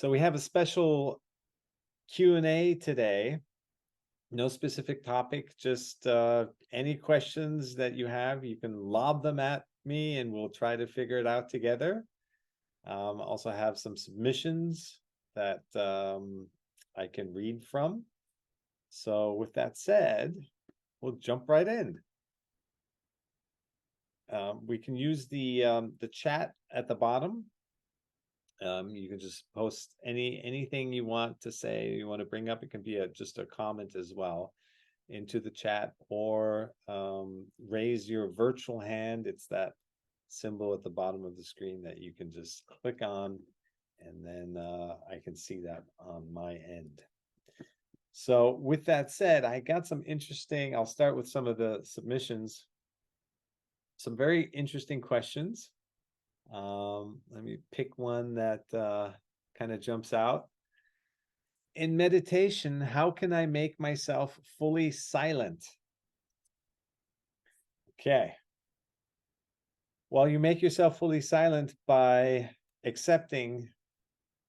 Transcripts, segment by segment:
So we have a special Q&A today. No specific topic, just any questions that you have, you can lob them at me and we'll try to figure it out together. Also have some submissions that I can read from. So with that said, we'll jump right in. We can use the chat at the bottom. You can just post anything you want to say, you want to bring up. It can be just a comment as well into the chat, or raise your virtual hand. It's that symbol at the bottom of the screen that you can just click on, and then I can see that on my end. So with that said, I got some interesting, I'll start with some of the submissions. Some very interesting questions. Let me pick one that kind of jumps out. In meditation, how can I make myself fully silent? Okay. Well, you make yourself fully silent by accepting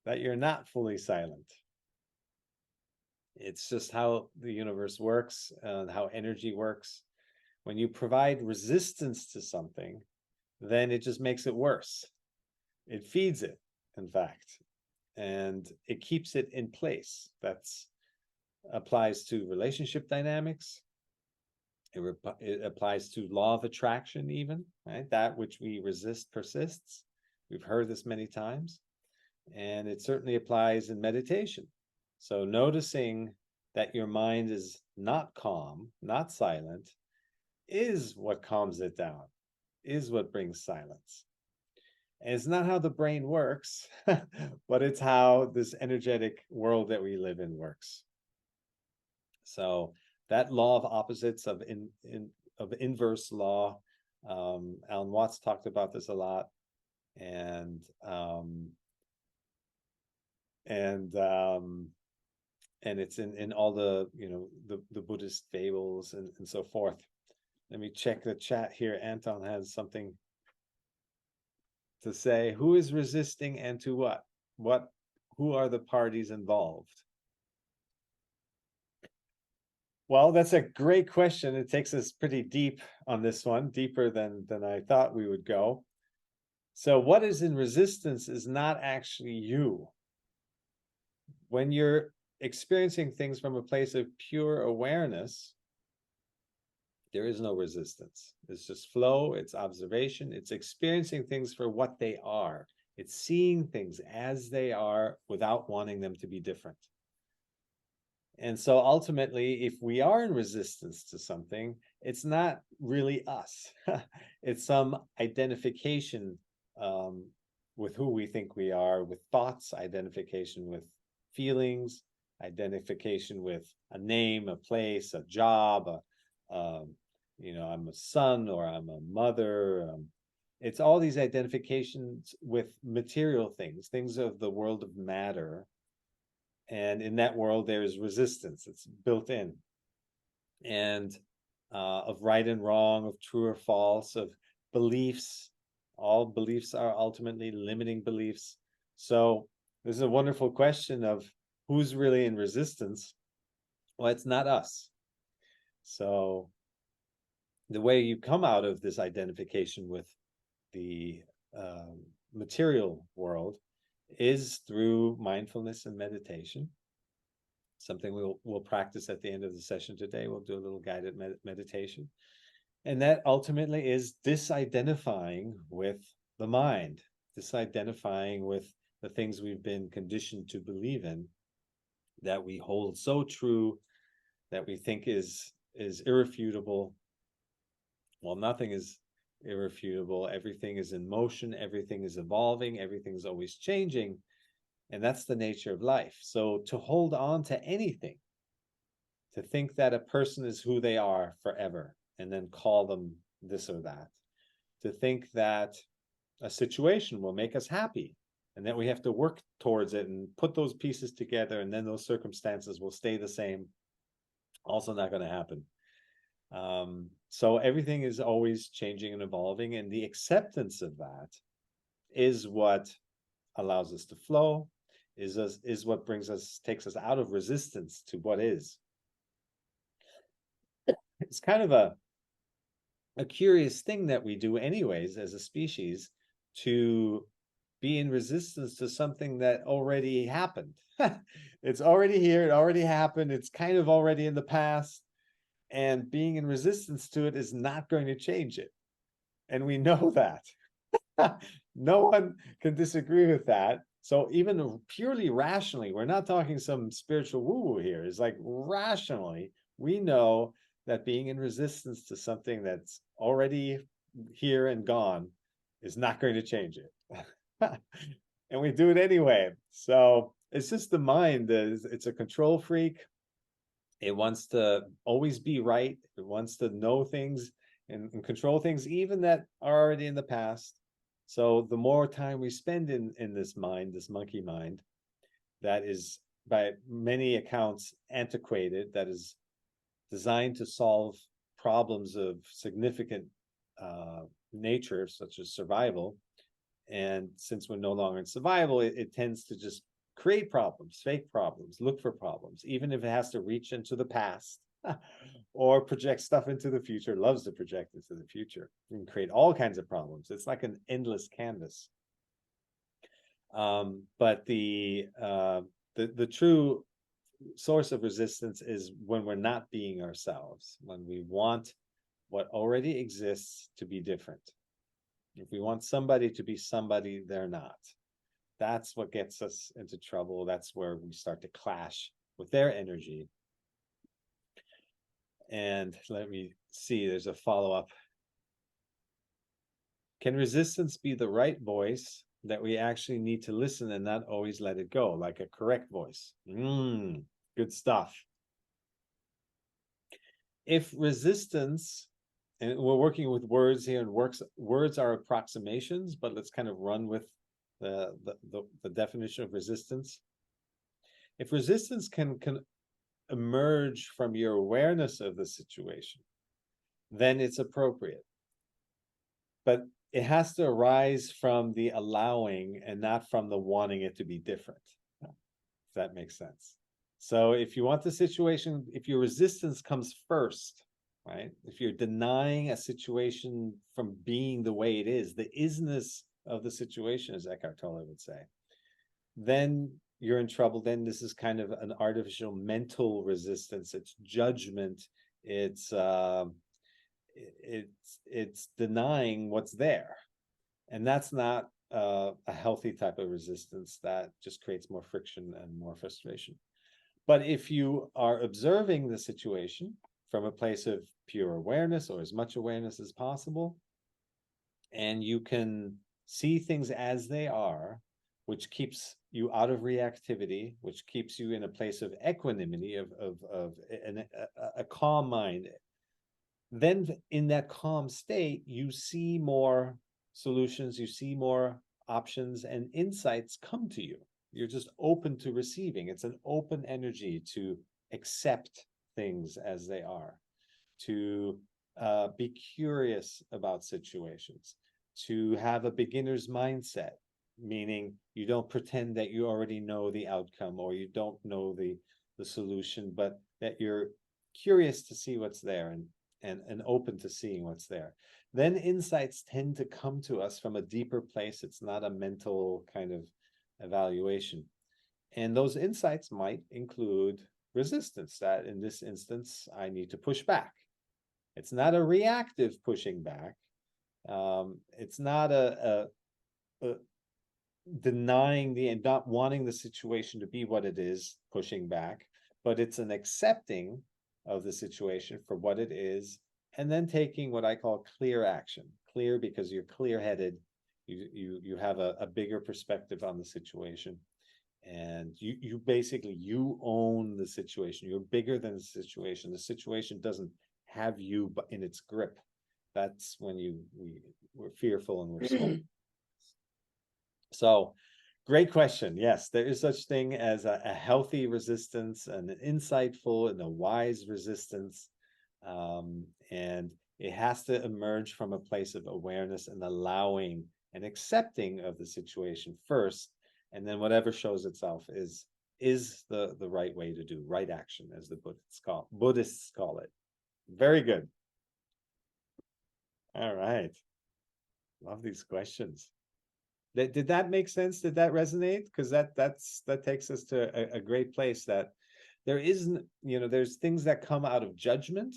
that you're not fully silent. It's just how the universe works, how energy works. When you provide resistance to something, then it just makes it worse. It feeds it, in fact, and it keeps it in place. That's applies to relationship dynamics. It applies to law of attraction even, right? That which we resist persists. We've heard this many times. And it certainly applies in meditation. So noticing that your mind is not calm, not silent, is what calms it down, is what brings silence. And it's not how the brain works, but it's how this energetic world that we live in works. So that law of opposites of inverse law, Alan Watts talked about this a lot, and it's in all the the Buddhist fables and so forth. Let me check the chat here. Anton has something to say. Who is resisting and to what? Who are the parties involved? Well, that's a great question. It takes us pretty deep on this one, deeper than I thought we would go. So what is in resistance is not actually you. When you're experiencing things from a place of pure awareness, there is no resistance. It's just flow, it's observation, it's experiencing things for what they are. It's seeing things as they are without wanting them to be different. And so ultimately, if we are in resistance to something, it's not really us. It's some identification with who we think we are, with thoughts, identification with feelings, identification with a name, a place, a job, I'm a son or I'm a mother. It's all these identifications with material things, things of the world of matter. And in that world, there's resistance. It's built in. And of right and wrong, of true or false, of beliefs. All beliefs are ultimately limiting beliefs. So this is a wonderful question of who's really in resistance. Well, it's not us. So the way you come out of this identification with the material world is through mindfulness and meditation. Something we'll practice at the end of the session today. We'll do a little guided meditation. And that ultimately is disidentifying with the mind, disidentifying with the things we've been conditioned to believe in, that we hold so true, that we think is irrefutable. Well, nothing is irrefutable. Everything is in motion, everything is evolving, everything is always changing. And that's the nature of life. So to hold on to anything, to think that a person is who they are forever, and then call them this or that, to think that a situation will make us happy, and that we have to work towards it and put those pieces together, and then those circumstances will stay the same, also not going to happen. So everything is always changing and evolving, and the acceptance of that is what allows us to flow. is what takes us out of resistance to what is. It's kind of a curious thing that we do anyways as a species, to be in resistance to something that already happened. It's already here, it already happened, it's kind of already in the past, and being in resistance to it is not going to change it. And we know that. No one can disagree with that. So even purely rationally, we're not talking some spiritual woo-woo here. It's like rationally, we know that being in resistance to something that's already here and gone is not going to change it. And we do it anyway. So it's just the mind. It's a control freak. It wants to always be right. It wants to know things and control things, even that are already in the past. So the more time we spend in this mind, this monkey mind, that is by many accounts antiquated, that is designed to solve problems of significant nature, such as survival. And since we're no longer in survival, it tends to just create problems, fake problems, look for problems, even if it has to reach into the past or project stuff into the future, loves to project into the future and create all kinds of problems. It's like an endless canvas. But the true source of resistance is when we're not being ourselves, when we want what already exists to be different. If we want somebody to be somebody they're not, that's what gets us into trouble. That's where we start to clash with their energy. And let me see, there's a follow-up. Can resistance be the right voice that we actually need to listen and not always let it go, like a correct voice? Good stuff. If resistance, and we're working with words here, and words are approximations, but let's kind of run with the definition of resistance. If resistance can emerge from your awareness of the situation, then it's appropriate. But it has to arise from the allowing and not from the wanting it to be different, if that makes sense. So if you want the situation, if your resistance comes first, right? If you're denying a situation from being the way it is, the isness of the situation, as Eckhart Tolle would say, then you're in trouble. Then this is kind of an artificial mental resistance. It's judgment. It's denying what's there, and that's not a healthy type of resistance. That just creates more friction and more frustration. But if you are observing the situation from a place of pure awareness, or as much awareness as possible, and you can see things as they are, which keeps you out of reactivity, which keeps you in a place of equanimity, of a calm mind, then in that calm state, you see more solutions, you see more options, and insights come to you. You're just open to receiving. It's an open energy to accept things as they are, to be curious about situations, to have a beginner's mindset, meaning you don't pretend that you already know the outcome or you don't know the solution, but that you're curious to see what's there and open to seeing what's there. Then insights tend to come to us from a deeper place. It's not a mental kind of evaluation. And those insights might include resistance, that in this instance, I need to push back. It's not a reactive pushing back. It's not a denying and not wanting the situation to be what it is, pushing back, but it's an accepting of the situation for what it is, and then taking what I call clear action. Clear because you're clear-headed, you have a bigger perspective on the situation, and you basically, you own the situation. You're bigger than the situation. The situation doesn't have you in its grip. That's when we're fearful and we're small. So great question. Yes, there is such thing as a healthy resistance, and an insightful and a wise resistance. And it has to emerge from a place of awareness and allowing and accepting of the situation first, And then whatever shows itself is the right way to do, right action, as the Buddhists call it. Very good. All right. Love these questions. Did that make sense? Did that resonate? Because that takes us to a great place, that there isn't, there's things that come out of judgment,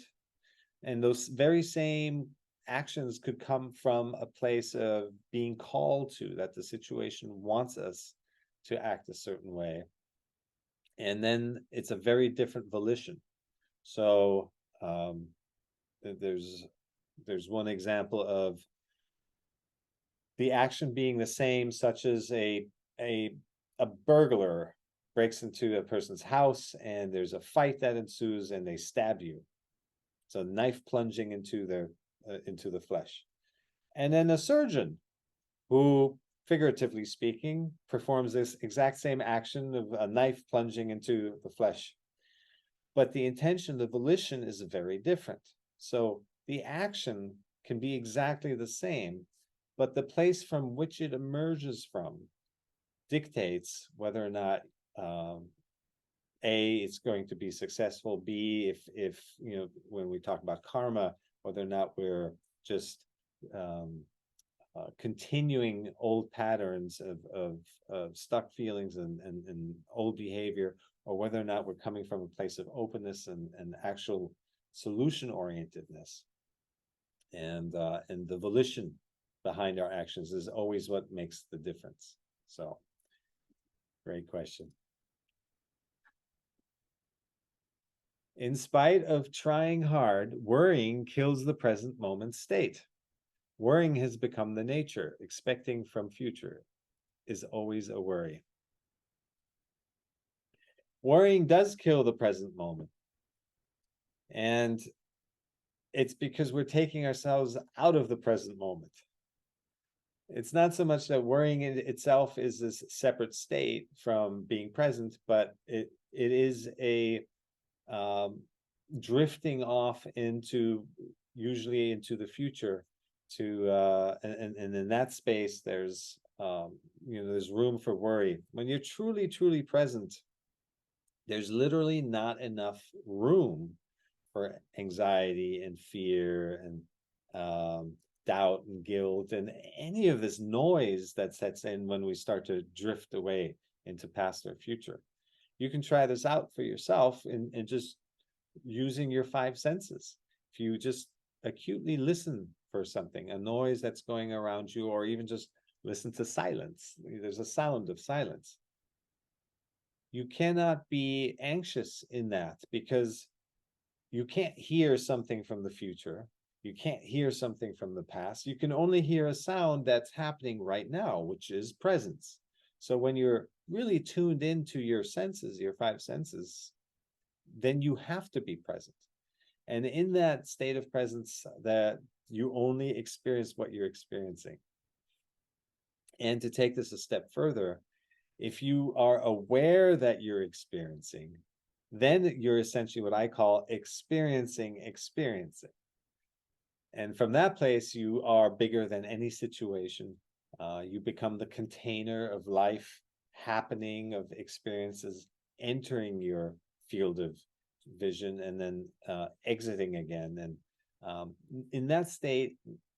and those very same actions could come from a place of being called to, that the situation wants us to act a certain way. And then it's a very different volition. So there's one example of the action being the same, such as a burglar breaks into a person's house and there's a fight that ensues and they stab you. So knife plunging into the flesh. And then a surgeon who, figuratively speaking, performs this exact same action of a knife plunging into the flesh. But the intention, the volition, is very different. So the action can be exactly the same, but the place from which it emerges from dictates whether or not A, it's going to be successful. B, if when we talk about karma, whether or not we're just continuing old patterns of stuck feelings and old behavior, or whether or not we're coming from a place of openness and actual solution orientedness. And the volition behind our actions is always what makes the difference. So, great question. In spite of trying hard, worrying kills the present moment state. Worrying has become the nature. Expecting from future is always a worry. Worrying does kill the present moment. And it's because we're taking ourselves out of the present moment. It's not so much that worrying in itself is this separate state from being present, but it is a drifting off usually into the future, and in that space there's there's room for worry. When you're truly present, there's literally not enough room for anxiety and fear and doubt and guilt and any of this noise that sets in when we start to drift away into past or future. You can try this out for yourself in just using your five senses. If you just acutely listen for something, a noise that's going around you, or even just listen to silence, there's a sound of silence. You cannot be anxious in that, because you can't hear something from the future. You can't hear something from the past. You can only hear a sound that's happening right now, which is presence. So when you're really tuned into your senses, your five senses, then you have to be present. And in that state of presence, that you only experience what you're experiencing. And to take this a step further, if you are aware that you're experiencing, then you're essentially what I call experiencing. And from that place, you are bigger than any situation. You become the container of life happening, of experiences entering your field of vision and then exiting again. And in that state,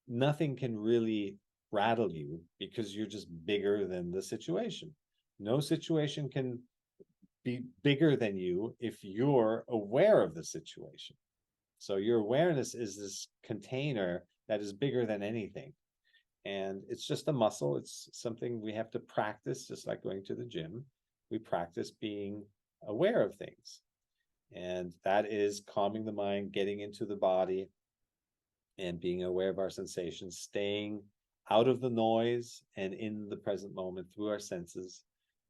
nothing can really rattle you, because you're just bigger than the situation. No situation can be bigger than you if you're aware of the situation. So your awareness is this container that is bigger than anything. And it's just a muscle. It's something we have to practice, just like going to the gym. We practice being aware of things. And that is calming the mind, getting into the body, and being aware of our sensations, staying out of the noise and in the present moment through our senses,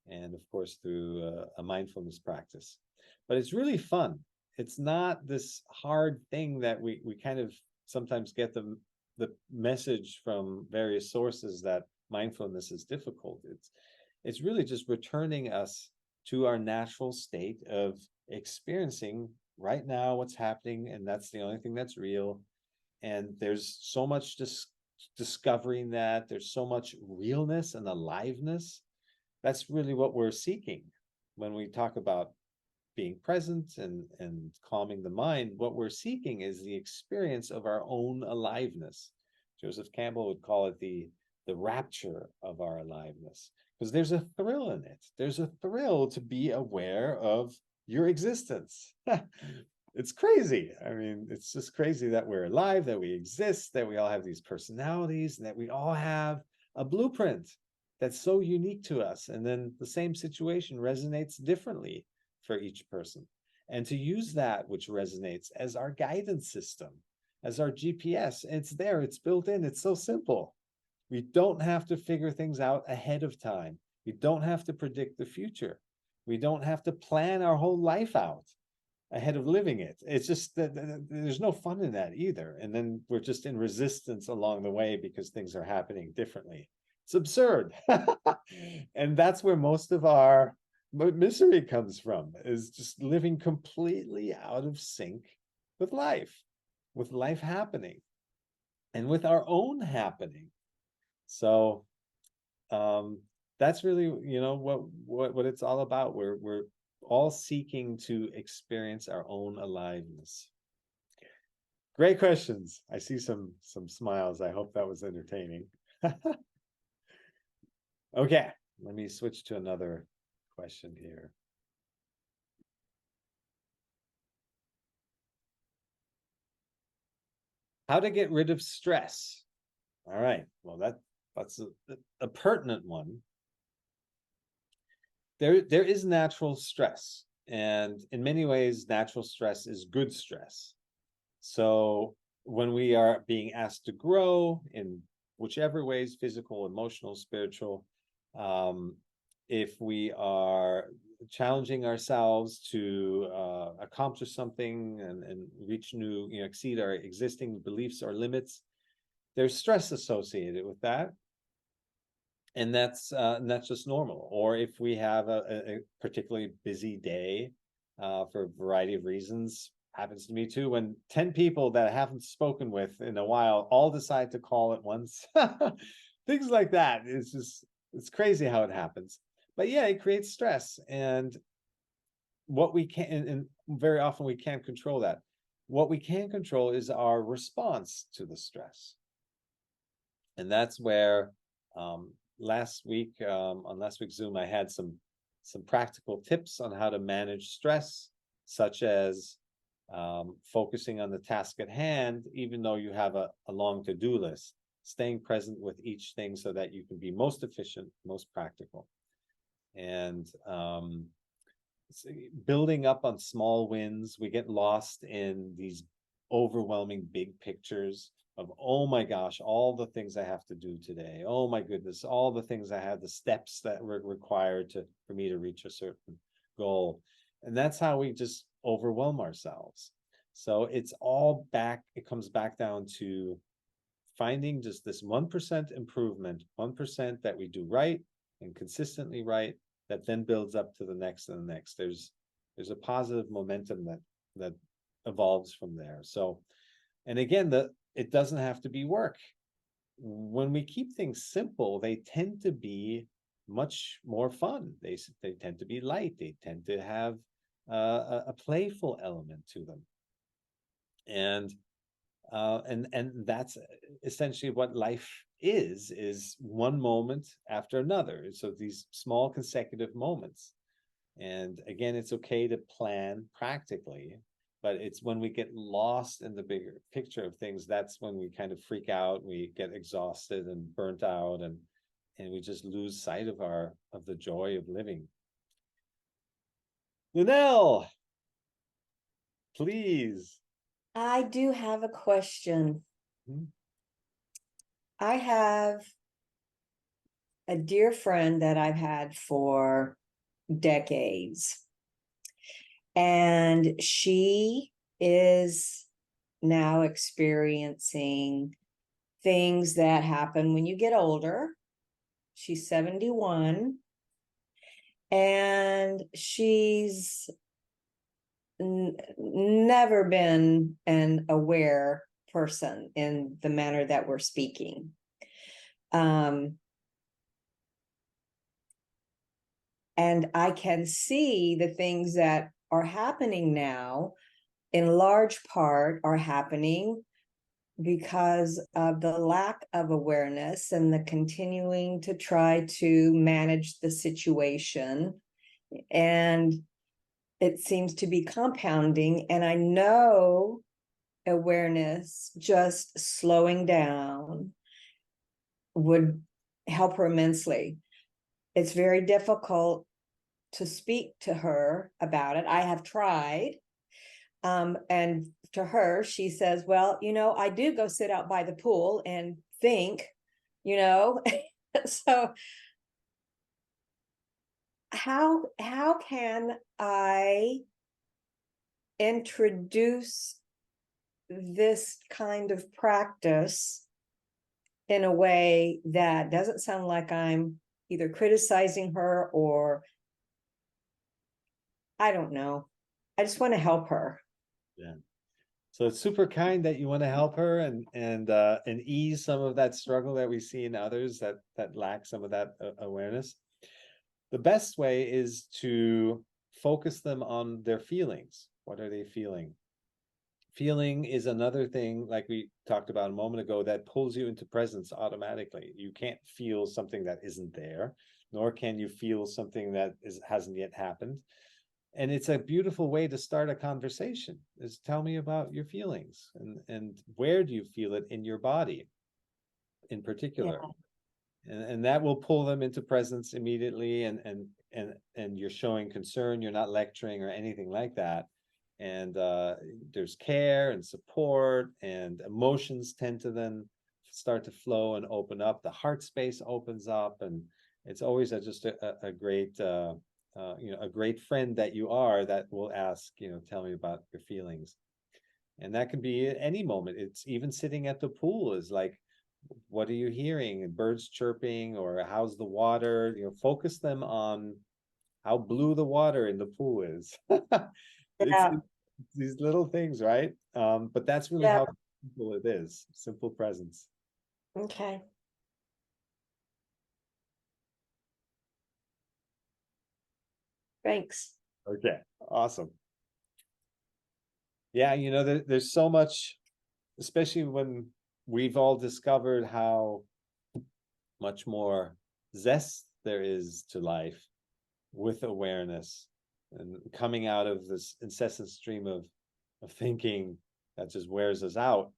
and of course through a mindfulness practice. But it's really fun. It's not this hard thing that we kind of sometimes get the message from various sources that mindfulness is difficult. It's really just returning us to our natural state of experiencing right now what's happening, and that's the only thing that's real. And there's so much discovering that there's so much realness and aliveness That's really what we're seeking when we talk about being present and calming the mind. What we're seeking is the experience of our own aliveness. Joseph Campbell would call it the rapture of our aliveness, because there's a thrill in it. There's a thrill to be aware of your existence. It's crazy. I mean, it's just crazy that we're alive, that we exist, that we all have these personalities, and that we all have a blueprint that's so unique to us. And then the same situation resonates differently for each person. And to use that which resonates as our guidance system, as our GPS, it's there, it's built in, it's so simple. We don't have to figure things out ahead of time. We don't have to predict the future. We don't have to plan our whole life out ahead of living it. It's just that there's no fun in that either. And then we're just in resistance along the way because things are happening differently. It's absurd. And that's where most of our misery comes from, is just living completely out of sync with life happening, and with our own happening. So that's really, what it's all about. We're all seeking to experience our own aliveness. Great questions. I see some smiles. I hope that was entertaining. Okay, let me switch to another question here. How to get rid of stress? All right, well, that's a pertinent one. There is natural stress, and in many ways, natural stress is good stress. So when we are being asked to grow in whichever ways, physical, emotional, spiritual, if we are challenging ourselves to accomplish something and reach new, exceed our existing beliefs or limits, there's stress associated with that. And that's just normal. Or if we have a particularly busy day for a variety of reasons, happens to me too, when 10 people that I haven't spoken with in a while all decide to call at once. Things like that. It's crazy how it happens. But yeah, it creates stress. And what we can, and very often we can't control that. What we can control is our response to the stress. And that's where last week, on last week's Zoom, I had some practical tips on how to manage stress, such as focusing on the task at hand, even though you have a long to-do list, staying present with each thing so that you can be most efficient, most practical. And building up on small wins. We get lost in these overwhelming big pictures of, oh my gosh, all the things I have to do today. Oh my goodness, all the things I have, the steps that were required for me to reach a certain goal. And that's how we just overwhelm ourselves. So it comes back down to finding just this 1% improvement, 1% that we do right and consistently right, that then builds up to the next and the next. There's a positive momentum that evolves from there. So, and again, it doesn't have to be work. When we keep things simple, they tend to be much more fun. They tend to be light. They tend to have a playful element to them. And that's essentially what life is one moment after another. So these small consecutive moments. And again, it's okay to plan practically, but it's when we get lost in the bigger picture of things, that's when we kind of freak out, we get exhausted and burnt out, and we just lose sight of the joy of living. Lunel, please. I do have a question. I have a dear friend that I've had for decades, and she is now experiencing things that happen when you get older. She's 71, and she's never been an aware person in the manner that we're speaking. And I can see the things that are happening now, in large part, are happening because of the lack of awareness and the continuing to try to manage the situation. And it seems to be compounding. And I know awareness, just slowing down, would help her immensely. It's very difficult to speak to her about it. I have tried. And to her, she says, well, I do go sit out by the pool and think, you know. So how can I introduce this kind of practice in a way that doesn't sound like I'm either criticizing her or, I don't know. I just want to help her. Yeah. So it's super kind that you want to help her and ease some of that struggle that we see in others that lack some of that awareness. The best way is to focus them on their feelings. What are they feeling? Feeling is another thing, like we talked about a moment ago, that pulls you into presence automatically. You can't feel something that isn't there, nor can you feel something that hasn't yet happened. And it's a beautiful way to start a conversation, is tell me about your feelings and where do you feel it in your body in particular. Yeah. And that will pull them into presence immediately, and you're showing concern, you're not lecturing or anything like that. And there's care and support, and emotions tend to then start to flow and open up. The heart space opens up, and it's always just a great a great friend that you are, that will ask, tell me about your feelings. And that can be at any moment. It's even sitting at the pool is like, what are you hearing? Birds chirping, or how's the water? Focus them on how blue the water in the pool is. Yeah. It's these little things, right? But that's really Yeah. how simple it is. Simple presence. Okay. Thanks. Okay, awesome. Yeah, there's so much, especially when we've all discovered how much more zest there is to life with awareness, and coming out of this incessant stream of thinking that just wears us out,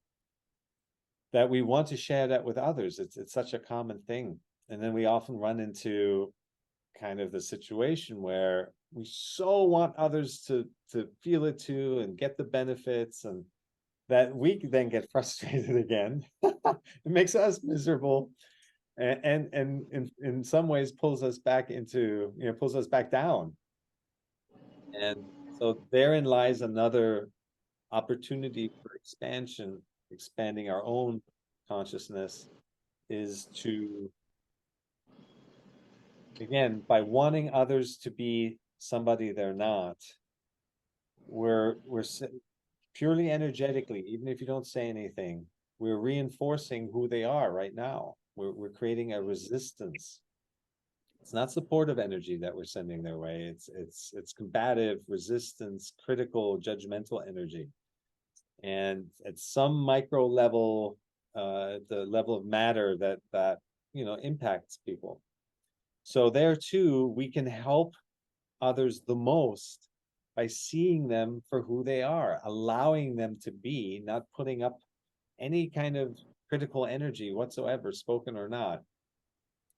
that we want to share that with others. It's such a common thing. And then we often run into kind of the situation where we so want others to feel it too and get the benefits, and that we then get frustrated again. It makes us miserable, and in some ways pulls us back into, pulls us back down. And so therein lies another opportunity for expansion, expanding our own consciousness, is to, again, by wanting others to be somebody they're not, we're purely energetically, even if you don't say anything, we're reinforcing who they are right now. We're creating a resistance. It's not supportive energy that we're sending their way. It's combative, resistance, critical, judgmental energy. And at some micro level, the level of matter that impacts people. So there too, we can help others the most by seeing them for who they are, allowing them to be, not putting up any kind of critical energy whatsoever, spoken or not.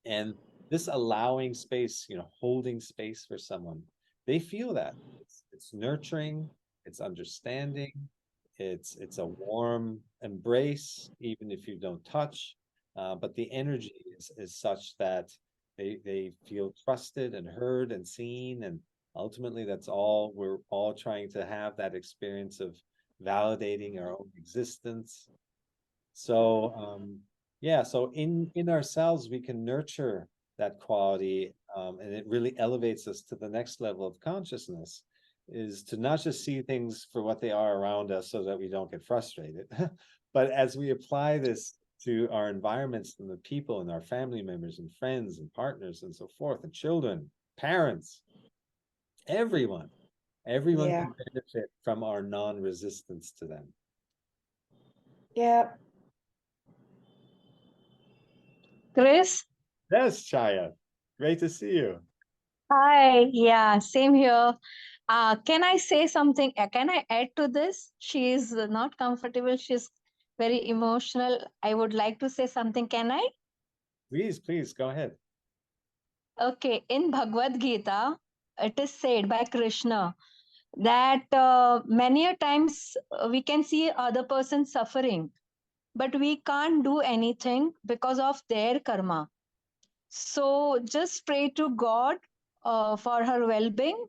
And this allowing space, holding space for someone, they feel that it's nurturing, it's understanding, it's a warm embrace, even if you don't touch. But the energy is such that they feel trusted and heard and seen, and ultimately that's all we're all trying to have, that experience of validating our own existence. So yeah, so in ourselves we can nurture that quality, and it really elevates us to the next level of consciousness, is to not just see things for what they are around us so that we don't get frustrated, but as we apply this to our environments and the people and our family members and friends and partners and so forth and children, parents, everyone Yeah. can benefit from our non-resistance to them. Yeah. Chris? Yes, Chaya, great to see you. Hi, yeah, same here. Can I say something? Can I add to this? She is not comfortable. She's very emotional. I would like to say something. Can I? Please go ahead. Okay, in Bhagavad Gita, it is said by Krishna that many a times we can see other person suffering, but we can't do anything because of their karma. So just pray to God for her well-being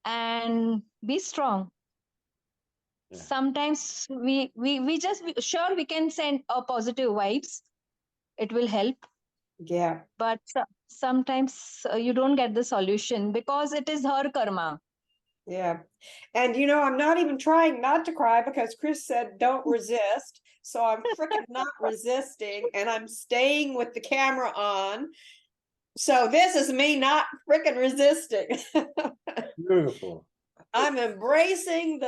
and be strong. Yeah. Sometimes we just sure we can send a positive vibes. It will help, Yeah. but sometimes you don't get the solution because it is her karma. Yeah. And I'm not even trying not to cry because Chris said don't resist. So I'm freaking not resisting and I'm staying with the camera on. So this is me not freaking resisting. Beautiful. I'm embracing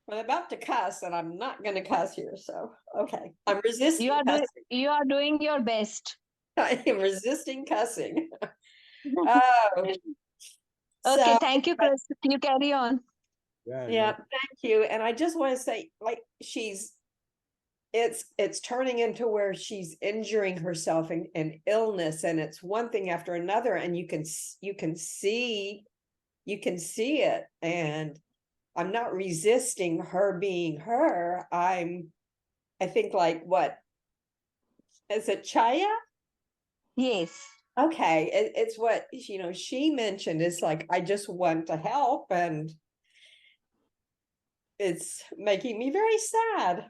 I'm about to cuss and I'm not going to cuss here. So, okay. I'm resisting cussing. You are doing your best. I am resisting cussing. Oh, Okay, so thank you, Chris. You carry on. yeah, thank you. And I just want to say, like, it's turning into where she's injuring herself in illness, and it's one thing after another, and you can see it. And I'm not resisting her being her. I think, like, what is it, Chaya? Yes. Okay, it's what she mentioned. It's like, I just want to help, and it's making me very sad.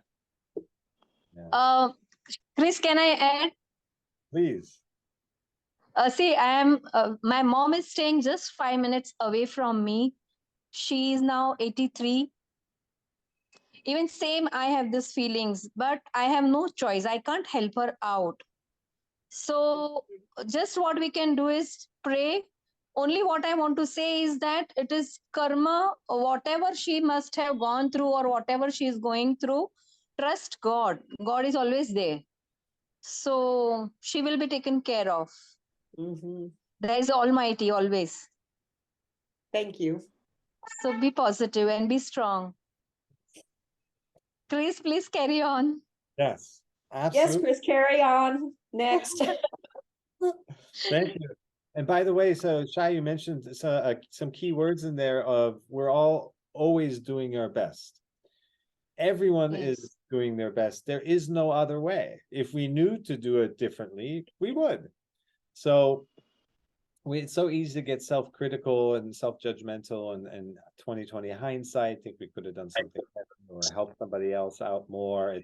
Uh, Chris, can I add? Please. See, my mom is staying just 5 minutes away from me. She is now 83. Even same, I have these feelings, but I have no choice. I can't help her out. So just what we can do is pray. Only what I want to say is that it is karma, whatever she must have gone through or whatever she is going through, trust God. God is always there. So she will be taken care of. Mm-hmm. There is Almighty always. Thank you. So be positive and be strong. Chris, please carry on. Yes, Yes, absolutely. Chris, carry on. Next. Thank you. And by the way, so Shai, you mentioned some key words in there of we're all always doing our best. Everyone Yes. is doing their best. There is no other way. If we knew to do it differently, we would. So it's so easy to get self-critical and self-judgmental and 2020 hindsight, think we could have done something better or helped somebody else out more.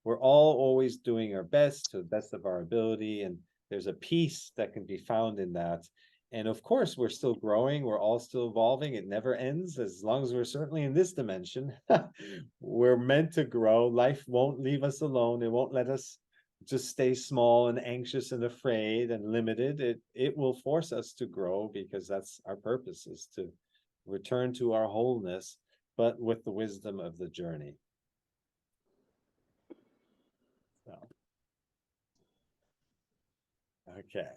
We're all always doing our best to the best of our ability, and there's a peace that can be found in that. And of course, we're still growing, we're all still evolving, it never ends. As long as we're certainly in this dimension, we're meant to grow. Life won't leave us alone, it won't let us just stay small and anxious and afraid and limited. It will force us to grow, because that's our purpose, is to return to our wholeness, but with the wisdom of the journey. So. Okay.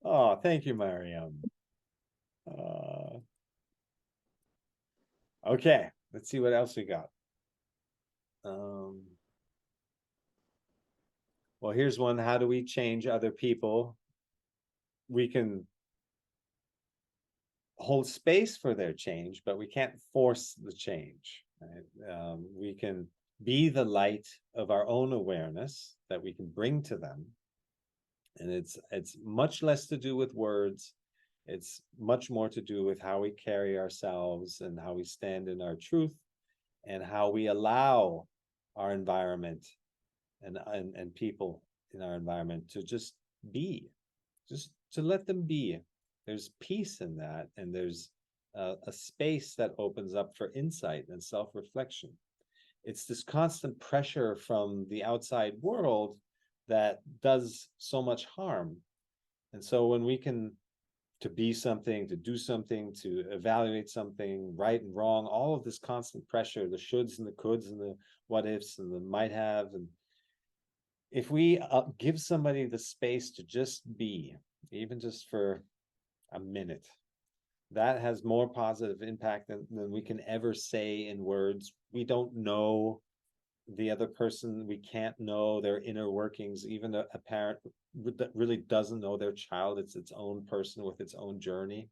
Oh, thank you, Mariam. Okay, let's see what else we got. Well, here's one. How do we change other people? We can hold space for their change, but we can't force the change. Right? We can be the light of our own awareness that we can bring to them. And it's much less to do with words. It's much more to do with how we carry ourselves and how we stand in our truth and how we allow our environment and people in our environment to just be, just to let them be. There's peace in that, and there's a space that opens up for insight and self-reflection. It's this constant pressure from the outside world that does so much harm. And so when we can to be something, to do something, to evaluate something, right and wrong, all of this constant pressure, the shoulds and the coulds and the what ifs and the might have. And if we give somebody the space to just be, even just for a minute, that has more positive impact than we can ever say in words. We don't know the other person. We can't know their inner workings. Even a parent that really doesn't know their child. It's its own person with its own journey.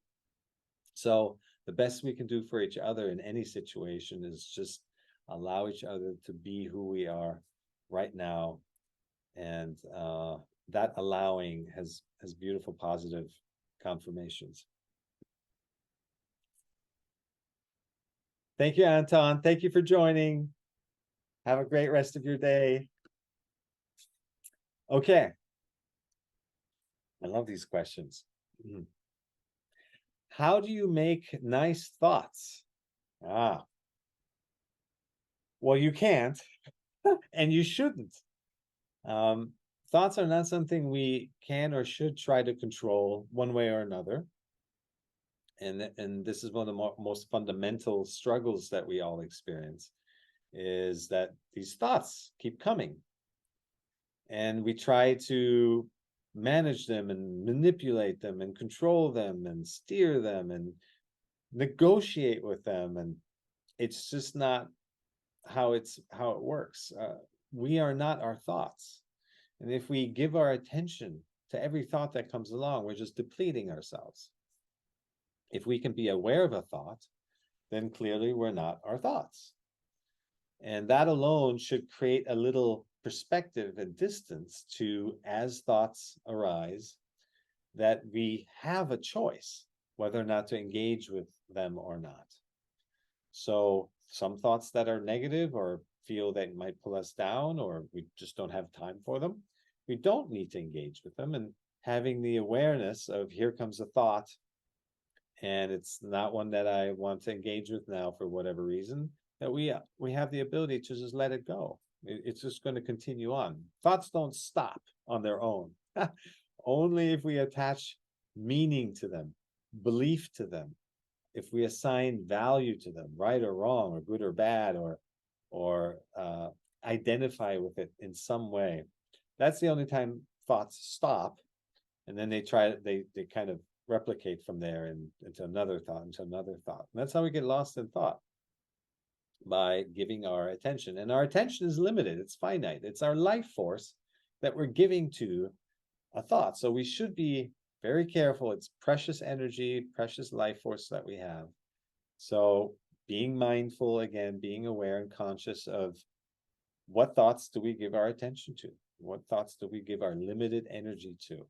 So the best we can do for each other in any situation is just allow each other to be who we are right now. And that allowing has beautiful positive confirmations. Thank you, Anton. Thank you for joining. Have a great rest of your day. Okay. I love these questions. How do you make nice thoughts? Well, you can't, and you shouldn't. Thoughts are not something we can or should try to control one way or another. And this is one of the most fundamental struggles that we all experience, is that these thoughts keep coming. And we try to manage them and manipulate them and control them and steer them and negotiate with them. And it's just not how it works. We are not our thoughts. And if we give our attention to every thought that comes along, we're just depleting ourselves. If we can be aware of a thought, then clearly we're not our thoughts. And that alone should create a little perspective and distance to, as thoughts arise, that we have a choice whether or not to engage with them or not. So some thoughts that are negative or feel that might pull us down, or we just don't have time for them, we don't need to engage with them. And having the awareness of, here comes a thought, and it's not one that I want to engage with now for whatever reason, that we have the ability to just let it go. It's just going to continue on. Thoughts don't stop on their own. Only if we attach meaning to them, belief to them, if we assign value to them, right or wrong, or good or bad, or identify with it in some way. That's the only time thoughts stop, and then they kind of replicate from there into another thought, into another thought. And that's how we get lost in thought, by giving our attention. And our attention is limited, it's finite, it's our life force that we're giving to a thought. So we should be very careful. It's precious energy, precious life force that we have. So being mindful, again, being aware and conscious of, what thoughts do we give our attention to? What thoughts do we give our limited energy to?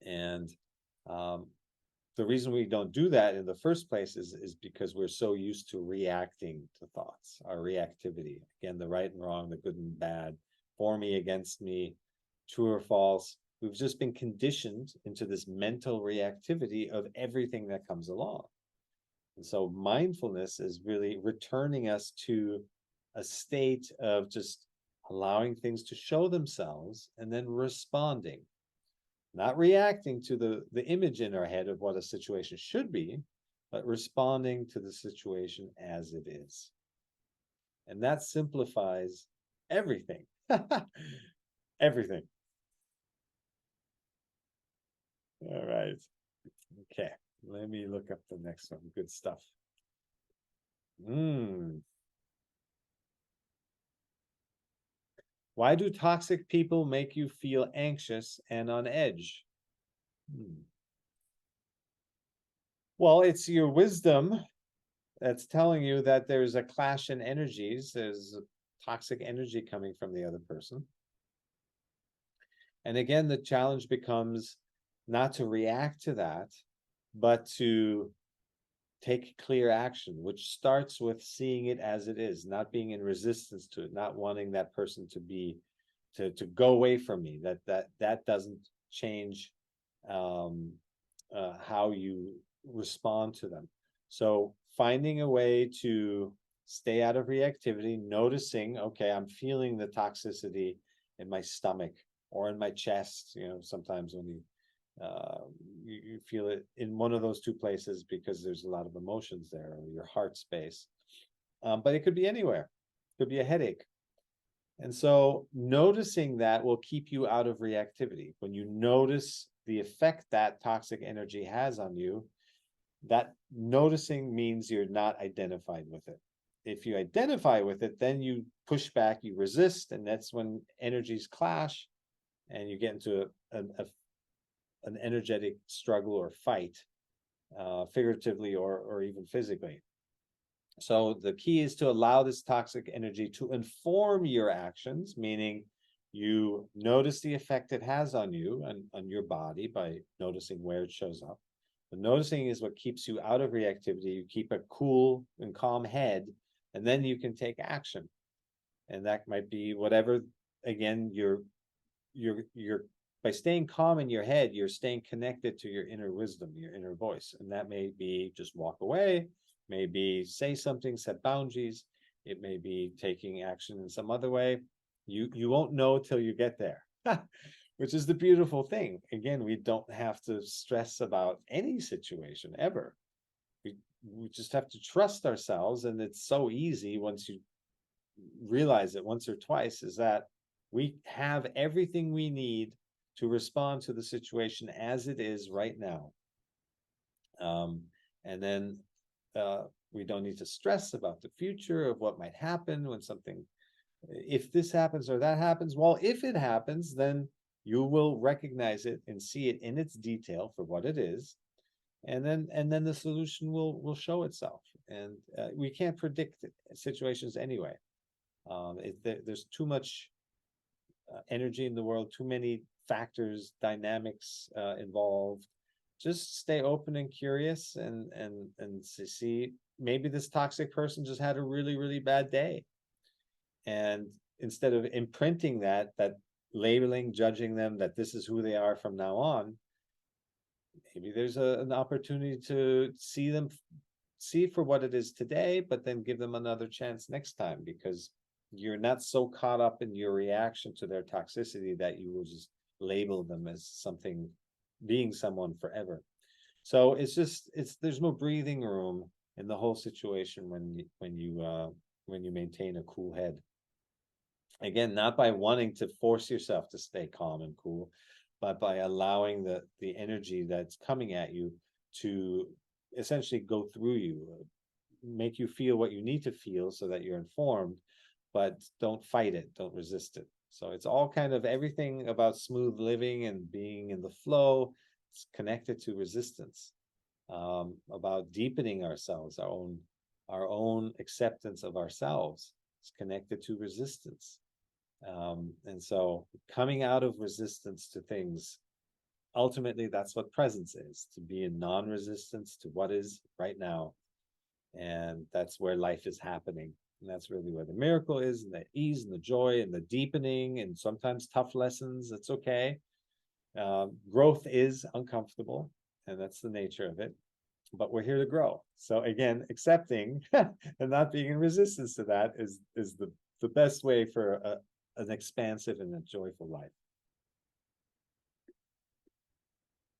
And the reason we don't do that in the first place is because we're so used to reacting to thoughts, our reactivity. Again, the right and wrong, the good and bad, for me, against me, true or false. We've just been conditioned into this mental reactivity of everything that comes along. And so mindfulness is really returning us to a state of just allowing things to show themselves and then responding. Not reacting to the image in our head of what a situation should be, but responding to the situation as it is. And that simplifies everything. Everything. All right. Okay. Let me look up the next one. Good stuff. Why do toxic people make you feel anxious and on edge? Well, it's your wisdom that's telling you that there's a clash in energies. There's a toxic energy coming from the other person. And again, the challenge becomes not to react to that, but to take clear action, which starts with seeing it as it is, not being in resistance to it, not wanting that person to go away from me. That doesn't change how you respond to them. So finding a way to stay out of reactivity, noticing, okay, I'm feeling the toxicity in my stomach or in my chest. Sometimes when you You feel it in one of those two places because there's a lot of emotions there, or your heart space. But it could be anywhere. It could be a headache. And so noticing that will keep you out of reactivity. When you notice the effect that toxic energy has on you, that noticing means you're not identified with it. If you identify with it, then you push back, you resist, and that's when energies clash and you get into an energetic struggle or fight, figuratively or even physically. So the key is to allow this toxic energy to inform your actions, meaning you notice the effect it has on you and on your body by noticing where it shows up. The noticing is what keeps you out of reactivity. You keep a cool and calm head, and then you can take action. And that might be whatever, again, you're by staying calm in your head, you're staying connected to your inner wisdom, your inner voice. And that may be just walk away, maybe say something, set boundaries. It may be taking action in some other way. You won't know till you get there, which is the beautiful thing. Again, we don't have to stress about any situation ever. We just have to trust ourselves, and it's so easy once you realize it once or twice, is that we have everything we need to respond to the situation as it is right now. And then we don't need to stress about the future of what might happen when something, if this happens or that happens. Well, if it happens, then you will recognize it and see it in its detail for what it is. And then the solution will show itself. And we can't predict situations anyway. There's too much energy in the world, too many factors, dynamics involved. Just stay open and curious, and see, maybe this toxic person just had a really, really bad day. And instead of imprinting that labeling, judging them, that this is who they are from now on, maybe there's an opportunity to see for what it is today, but then give them another chance next time, because you're not so caught up in your reaction to their toxicity that you will just label them as something, being someone forever. So there's no breathing room in the whole situation when you maintain a cool head. Again, not by wanting to force yourself to stay calm and cool, but by allowing the energy that's coming at you to essentially go through you, make you feel what you need to feel so that you're informed, but don't fight it, don't resist it. So it's all kind of everything about smooth living and being in the flow. It's connected to resistance, about deepening ourselves, our own acceptance of ourselves. It's connected to resistance. And so coming out of resistance to things, ultimately that's what presence is, to be in non-resistance to what is right now. And that's where life is happening. And that's really where the miracle is, and the ease and the joy and the deepening, and sometimes tough lessons. It's okay. Growth is uncomfortable, and that's the nature of it. But we're here to grow. So again, accepting and not being in resistance to that is the best way for an expansive and a joyful life.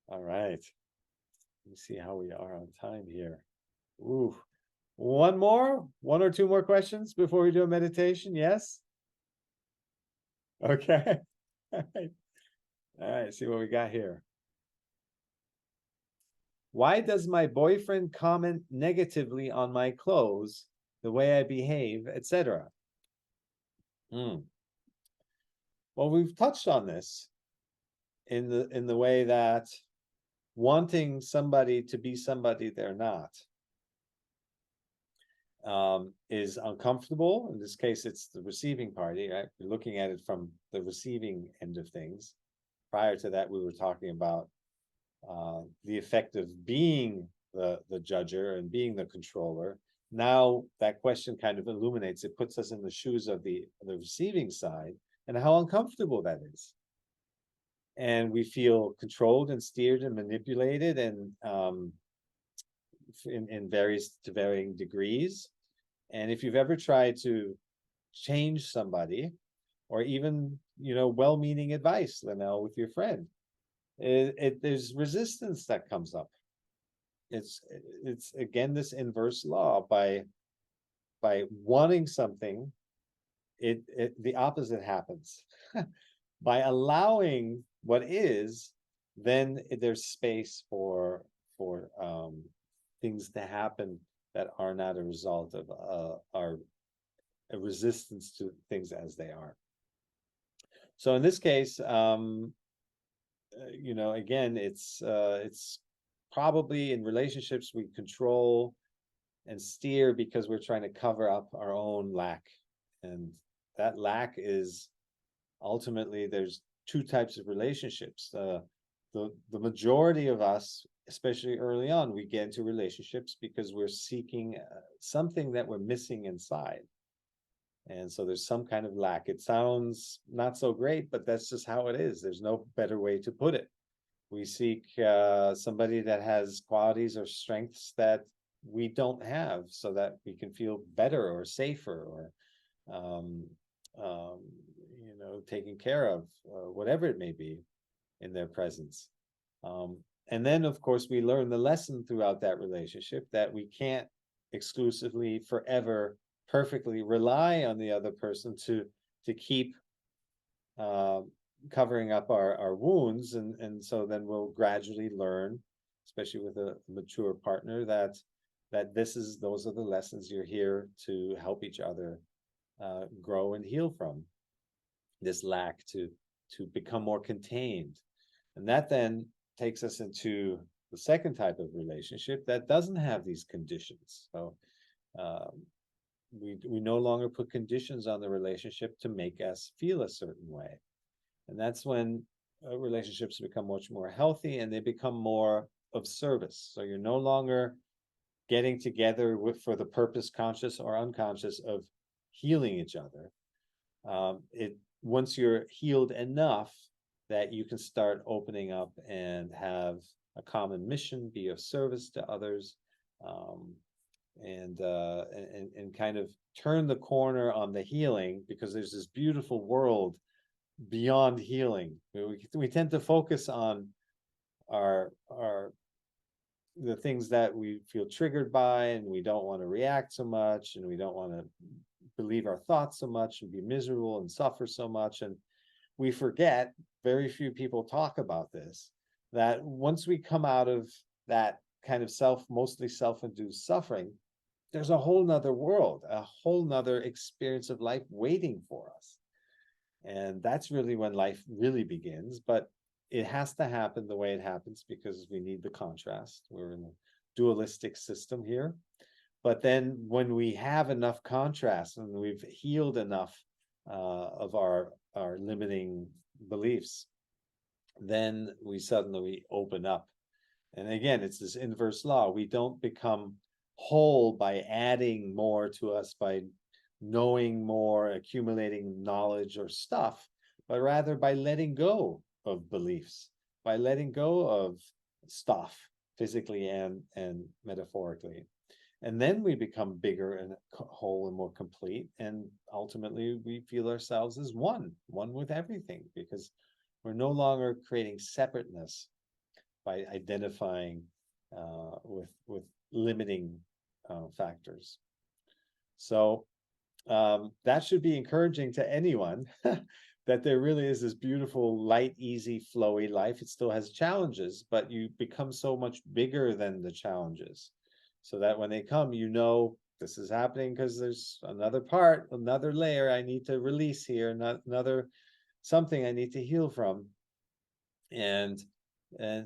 All right. Let me see how we are on time here. Ooh. One or two more questions before we do a meditation? Yes? Okay. All right, see what we got here. Why does my boyfriend comment negatively on my clothes, the way I behave, etc.? Well, we've touched on this in the way that wanting somebody to be somebody they're not is uncomfortable. In this case, it's the receiving party, right? We're looking at it from the receiving end of things. Prior to that, we were talking about the effect of being the judger and being the controller. Now that question kind of illuminates, it puts us in the shoes of the receiving side, and how uncomfortable that is. And we feel controlled and steered and manipulated, and in varying degrees. And if you've ever tried to change somebody, or even well-meaning advice, Linnell, with your friend, there's resistance that comes up. It's again this inverse law. By wanting something, the opposite happens. By allowing what is, then there's space for things to happen that are not a result of our a resistance to things as they are. So in this case, you know, again, it's probably in relationships we control and steer because we're trying to cover up our own lack, and that lack is ultimately there's two types of relationships. The majority of us, especially early on, we get into relationships because we're seeking something that we're missing inside. And so there's some kind of lack. It sounds not so great, but that's just how it is. There's no better way to put it. We seek somebody that has qualities or strengths that we don't have, so that we can feel better or safer, or you know, taken care of, whatever it may be, in their presence. And then, of course, we learn the lesson throughout that relationship that we can't exclusively forever perfectly rely on the other person to keep covering up our wounds, and so then we'll gradually learn, especially with a mature partner, that those are the lessons you're here to help each other grow and heal from, this lack to become more contained. And that then takes us into the second type of relationship that doesn't have these conditions. So we no longer put conditions on the relationship to make us feel a certain way. And that's when relationships become much more healthy, and they become more of service. So you're no longer getting together for the purpose, conscious or unconscious, of healing each other. Once you're healed enough that you can start opening up and have a common mission, be of service to others, and kind of turn the corner on the healing, because there's this beautiful world beyond healing. We tend to focus on the things that we feel triggered by, and we don't want to react so much, and we don't want to believe our thoughts so much and be miserable and suffer so much. And we forget, very few people talk about this, that once we come out of that kind of mostly self-induced suffering, there's a whole nother world, a whole nother experience of life waiting for us. And that's really when life really begins. But it has to happen the way it happens because we need the contrast. We're in a dualistic system here. But then when we have enough contrast and we've healed enough of our limiting beliefs, then we suddenly open up. And again, it's this inverse law. We don't become whole by adding more to us, by knowing more, accumulating knowledge or stuff, but rather by letting go of beliefs, by letting go of stuff, physically and metaphorically. And then we become bigger and whole and more complete. And ultimately, we feel ourselves as one with everything, because we're no longer creating separateness by identifying with limiting factors. So that should be encouraging to anyone, that there really is this beautiful, light, easy, flowy life. It still has challenges, but you become so much bigger than the challenges, so that when they come, you know, this is happening because there's another layer I need to release here, another something I need to heal from. And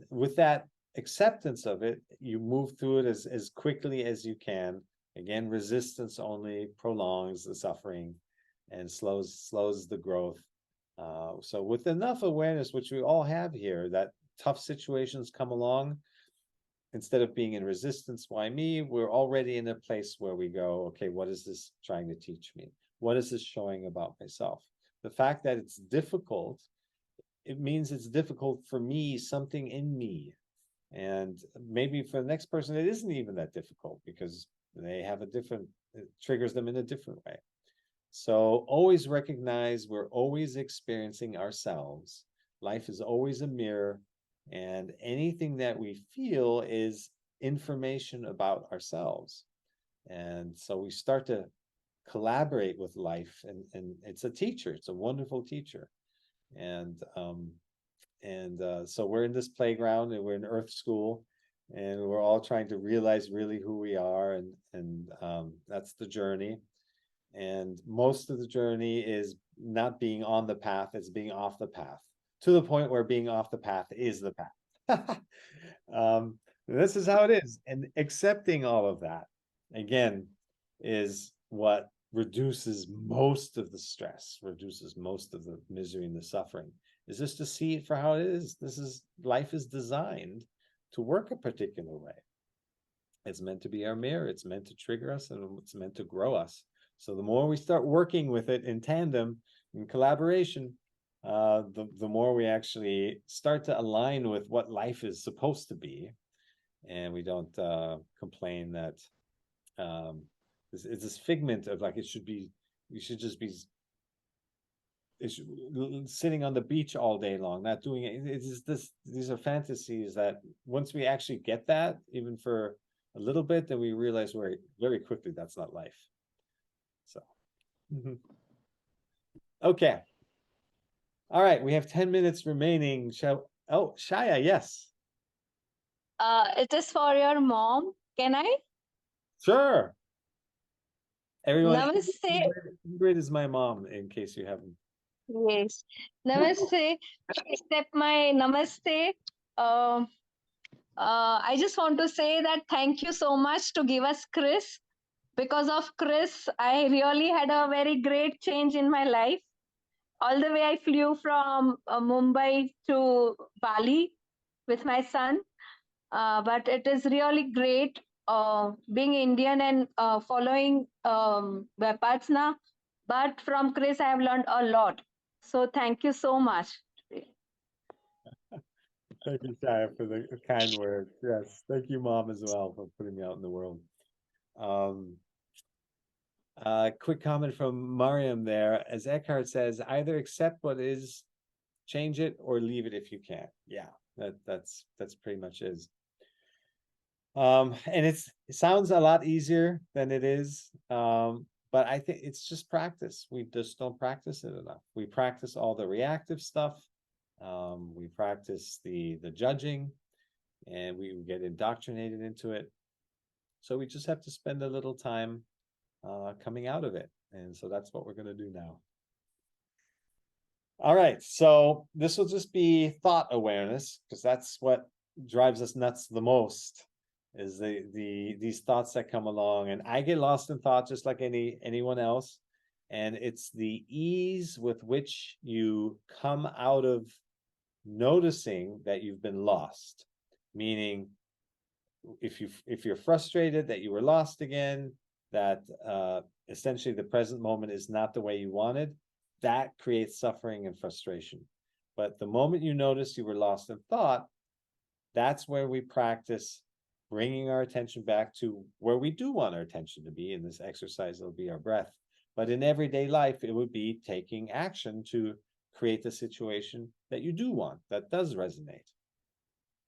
with that acceptance of it, you move through it as quickly as you can. Again, resistance only prolongs the suffering and slows the growth. So with enough awareness, which we all have here, that tough situations come along, instead of being in resistance, why me? We're already in a place where we go, okay, what is this trying to teach me? What is this showing about myself? The fact that it's difficult, it means it's difficult for me, something in me. And maybe for the next person, it isn't even that difficult because they have it triggers them in a different way. So always recognize we're always experiencing ourselves. Life is always a mirror. And anything that we feel is information about ourselves. And so we start to collaborate with life, and it's a teacher, it's a wonderful teacher. And so we're in this playground, and we're in Earth School, and we're all trying to realize really who we are, and that's the journey. And most of the journey is not being on the path, it's being off the path, to the point where being off the path is the path. This is how it is, and accepting all of that, again, is what reduces most of the stress, reduces most of the misery and the suffering, is just to see it for how it is. Life is designed to work a particular way. It's meant to be our mirror, it's meant to trigger us, and it's meant to grow us. So the more we start working with it in tandem, in collaboration, the more we actually start to align with what life is supposed to be, and we don't complain that it's this figment of like, it should be, we should just be sitting on the beach all day long, not doing it. It's this, these are fantasies that once we actually get that, even for a little bit, then we realize very quickly that's not life. So, okay. All right, we have 10 minutes remaining. Oh, Shaya, yes. It is for your mom. Can I? Sure. Everyone, Namaste. Ingrid is my mom, in case you haven't. Yes. Namaste. Accept my namaste. I just want to say that thank you so much to give us Chris. Because of Chris, I really had a very great change in my life. All the way I flew from Mumbai to Bali with my son. But it is really great being Indian and following Vipassana. But from Chris, I have learned a lot. So thank you so much. Thank you, Shaya, for the kind words. Yes, thank you, Mom, as well, for putting me out in the world. Quick comment from Mariam there. As Eckhart says, either accept what is, change it, or leave it if you can. Yeah, that's pretty much is. And it sounds a lot easier than it is. But I think it's just practice. We just don't practice it enough. We practice all the reactive stuff. We practice the judging, and we get indoctrinated into it. So we just have to spend a little time coming out of it. And so that's what we're going to do now. All right, so this will just be thought awareness, because that's what drives us nuts the most, is these thoughts that come along. And I get lost in thought just like anyone else. And it's the ease with which you come out of noticing that you've been lost. Meaning, if you're frustrated that you were lost again, that essentially the present moment is not the way you wanted, that creates suffering and frustration. But the moment you notice you were lost in thought, that's where we practice bringing our attention back to where we do want our attention to be. In this exercise, it'll be our breath. But in everyday life, it would be taking action to create the situation that you do want, that does resonate.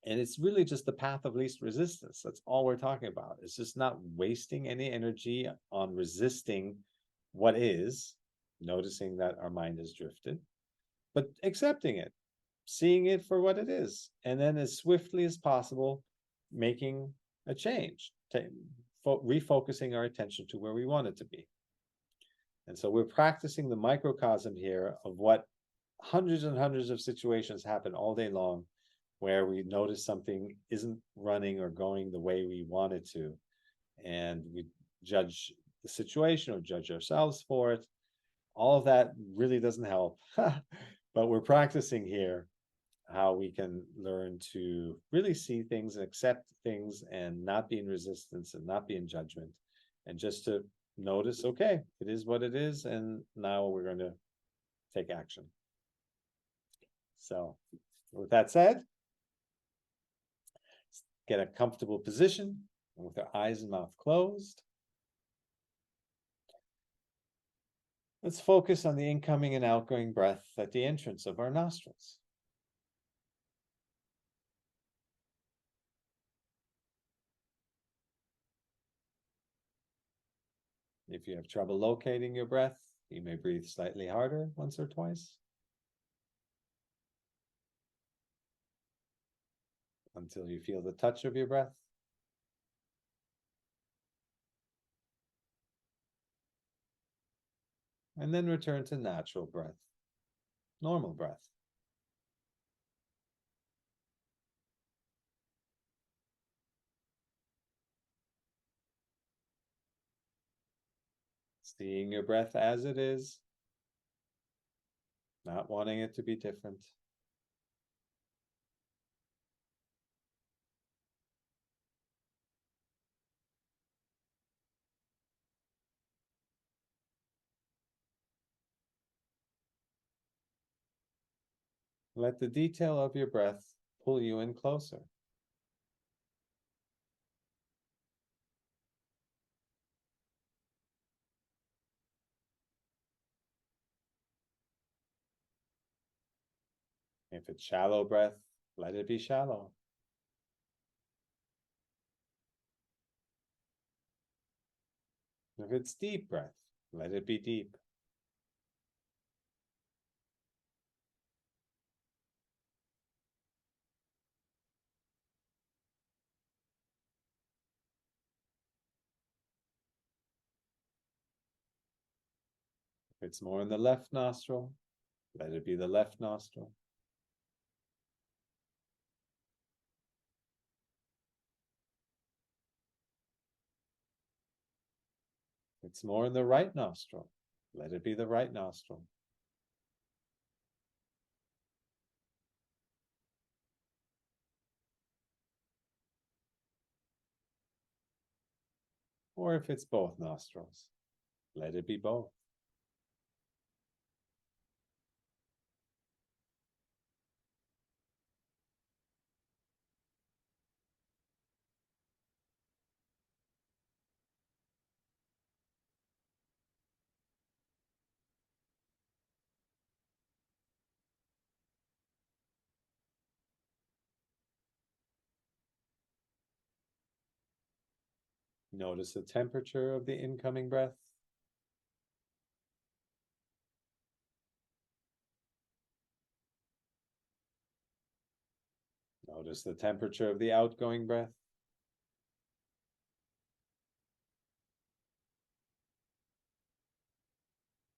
And it's really just the path of least resistance. That's all we're talking about. It's just not wasting any energy on resisting what is, noticing that our mind has drifted, but accepting it, seeing it for what it is, and then as swiftly as possible, making a change, refocusing our attention to where we want it to be. And so we're practicing the microcosm here of what hundreds and hundreds of situations happen all day long, where we notice something isn't running or going the way we want it to, and we judge the situation or judge ourselves for it. All of that really doesn't help. But we're practicing here how we can learn to really see things and accept things, and not be in resistance and not be in judgment, and just to notice, okay, it is what it is, and now we're going to take action. So with that said, get a comfortable position with our eyes and mouth closed. Let's focus on the incoming and outgoing breath at the entrance of our nostrils. If you have trouble locating your breath, you may breathe slightly harder once or twice until you feel the touch of your breath. And then return to natural breath, normal breath. Seeing your breath as it is, not wanting it to be different. Let the detail of your breath pull you in closer. If it's shallow breath, let it be shallow. If it's deep breath, let it be deep. If it's more in the left nostril, let it be the left nostril. If it's more in the right nostril, let it be the right nostril. Or if it's both nostrils, let it be both. Notice the temperature of the incoming breath. Notice the temperature of the outgoing breath.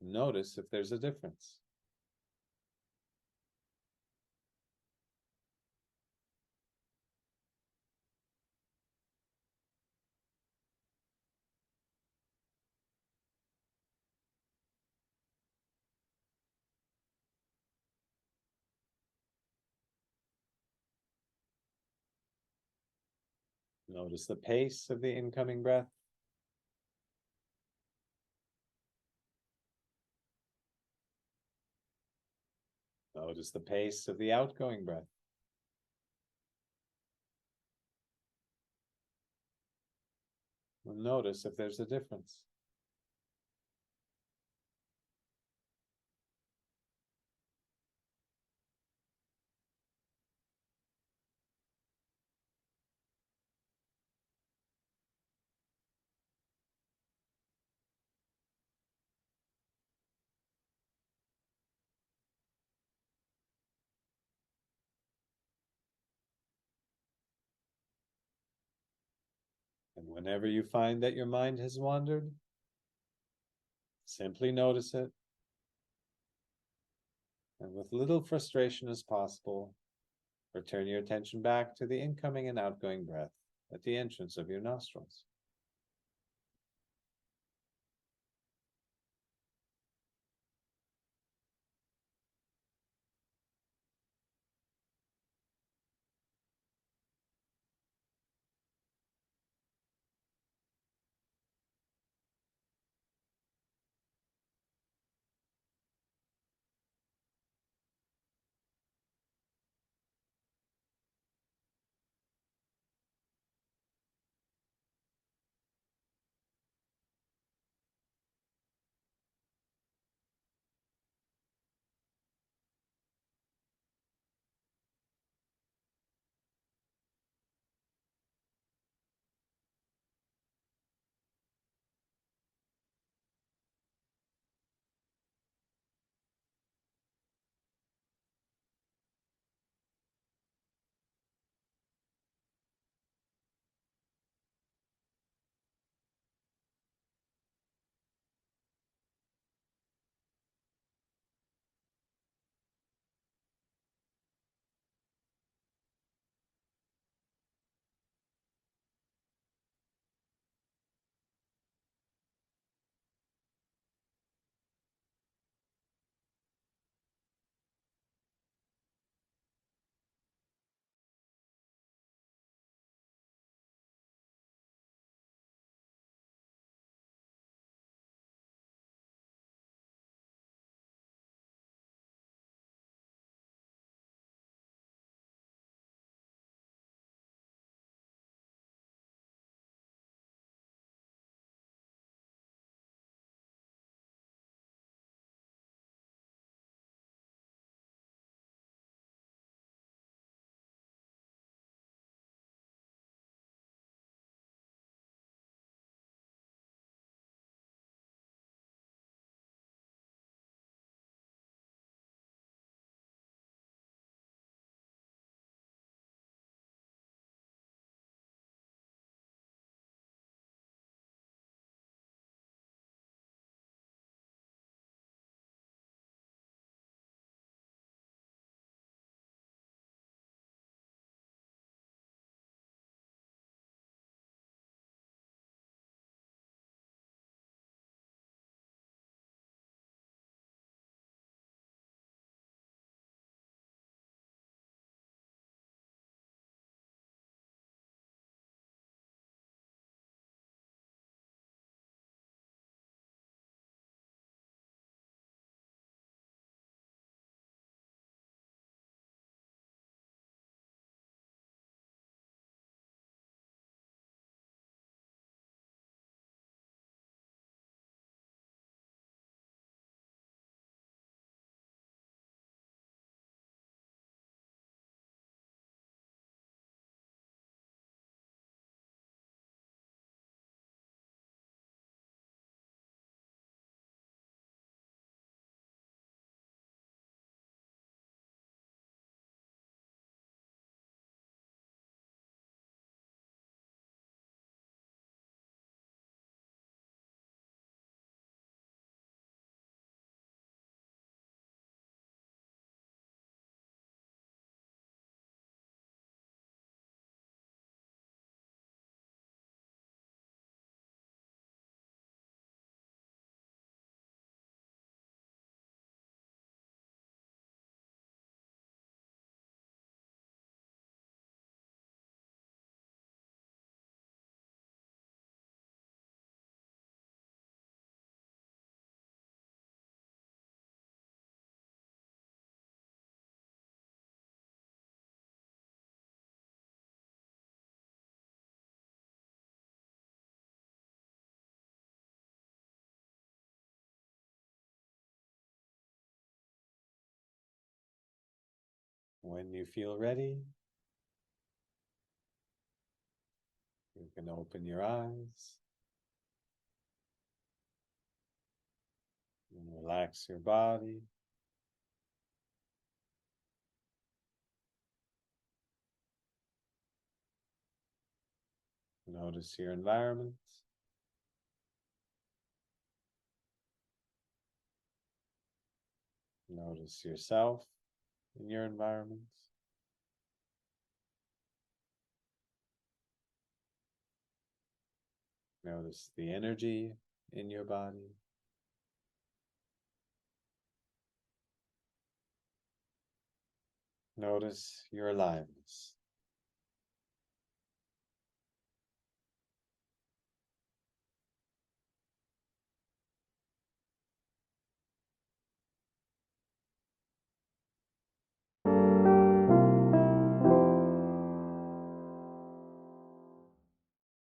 Notice if there's a difference. Notice the pace of the incoming breath. Notice the pace of the outgoing breath. And notice if there's a difference. And whenever you find that your mind has wandered, simply notice it. And with little frustration as possible, return your attention back to the incoming and outgoing breath at the entrance of your nostrils. When you feel ready, you can open your eyes and relax your body. Notice your environment. Notice yourself in your environment. Notice the energy in your body. Notice your aliveness.